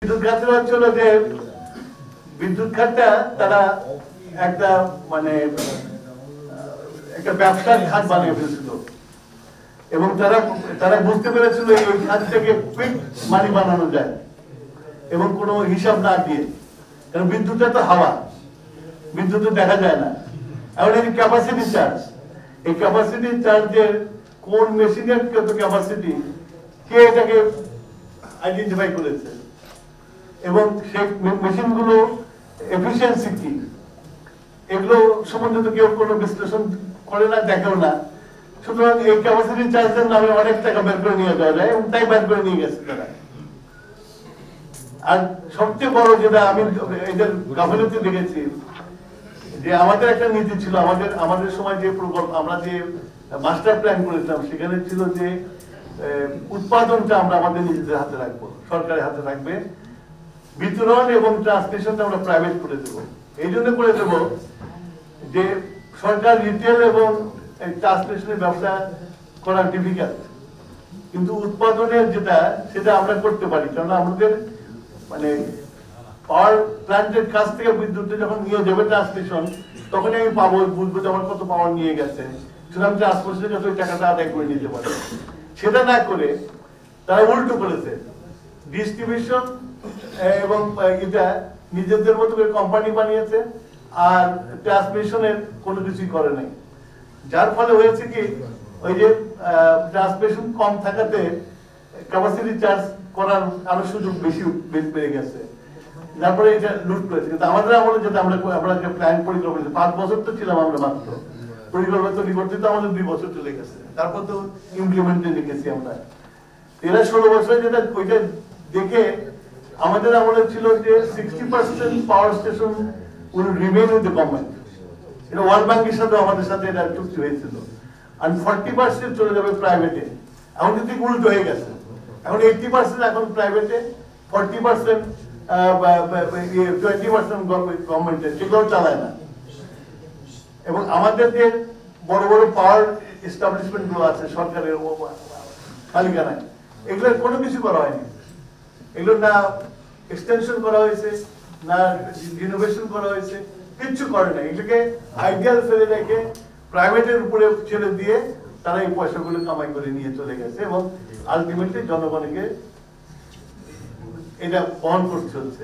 বিদ্যুৎ খাতের হচ্ছিল যে বিদ্যুৎ খাতটা তারা একটা মানে একটা ব্যবসার খাত বানিয়ে ফেলছিল এবং তারা বুঝতে পেরেছিল এই খাত থেকে কুইক মানি বানানো যায় এবং কোনো হিসাব না দিয়ে, কারণ বিদ্যুৎটা তো হাওয়া, বিদ্যুৎ দেখা যায় না। এখন এই ক্যাপাসিটি চার্জ, এই ক্যাপাসিটি চার্জের কোন মেশিনের কত ক্যাপাসিটি, কে এটাকে আইডেন্টিফাই করেছে এবং সেই মেশিনগুলো এফিসিয়েন্সি কি, এগুলো সম্বন্ধে তো কেউ কোনো বিশ্লেষণ করে না, দেখেও না। সুতরাং এই ক্যাপাসিটি চার্জের নামে অনেক টাকা বের করে নিয়ে যাওয়া যায় এবং তাই বের করে নিয়ে গেছে তারা। আর সবচেয়ে বড় যেটা আমি এদের গাফিলতি দেখেছি, যে আমাদের একটা নীতি ছিল, আমাদের সময় যে প্রকল্প আমরা যে মাস্টার প্ল্যান করেছিলাম সেখানে ছিল যে উৎপাদনটা আমরা আমাদের নিজেদের হাতে রাখবো, সরকারের হাতে থাকবে, বিতরণ এবং ট্রান্সমিশনটা আমরা প্রাইভেট করে দেবো। এই জন্য করে দেবো যে সরকার রিটেল এবং ট্রান্সমিশনের ব্যবসা করা ডিফিকাল্ট, কিন্তু উৎপাদনের যেটা সেটা আমরা করতে পারি, কারণ আমাদের মানে পাওয়ার প্ল্যান্টের কাছ থেকে বিদ্যুৎটা যখন নিয়ে যাবে ট্রান্সমিশন, তখনই আমি পাবো, বুঝবো যে আমার কত পাওয়ার নিয়ে গেছে, সুতরাং ট্রান্সমিশনের যত টাকাটা আদায় করে নিতে পারে। সেটা না করে তারা উল্টো করেছে, ডিস্ট্রিবিউশন এবং এটা নিজেদের মতো করে কোম্পানি বানিয়েছে আর ট্রান্সমিশনের কোনো কিছুই করে নাই। যার ফলে হয়েছে কি, ওই যে ট্রান্সমিশন কম থাকাতে ক্যাপাসিটি চার্জ করার আরো সুযোগ বেশি বেড়ে গেছে, তারপরে এটা লুট করেছে। কিন্তু আমাদের আমলে যেটা আমরা যে প্ল্যান পরিকল্পনা 5 বছর তো ছিলাম আমরা, মাত্র পরিকল্পনা তৈরি করতে তো আমাদের 2 বছর চলে গেছে, তারপর তো ইমপ্লিমেন্টে লিখেছি আমরা 13-16 বছরে। যেটা ওইটা দেখে আমাদের আমলে ছিল যে 60% power station will remain with the government, এটা ওয়ার্ল্ড ব্যাংকের সাথে আমাদের সাথে এটা চুক্তি হয়েছিল, আর 40% চলে যাবে প্রাইভেটে। এখন কিন্তু উল্টো হয়ে গেছে, এখন 80% এখন প্রাইভেটে, 40% 20% গভর্নমেন্টে, সেগুলো চালায় না। এবং আমাদের যে বড় বড় পাওয়ার এস্টাবলিশমেন্ট গুলো আছে সরকারের মালিকানায়, এগুলোর কোনো কিছু করা হয়নি, এগুলো না এক্সটেনশন করা হয়েছে, না রিনোভেশন করা হয়েছে, কিচ্ছু করে না। এগুলোকে আইডিয়াল ফেলে রেখে প্রাইভেটের উপরে ছেড়ে দিয়ে তারা এই পয়সাগুলো কামাই করে নিয়ে চলে গেছে এবং আলটিমেটলি জনগণকে এটা বহন করতে হচ্ছে।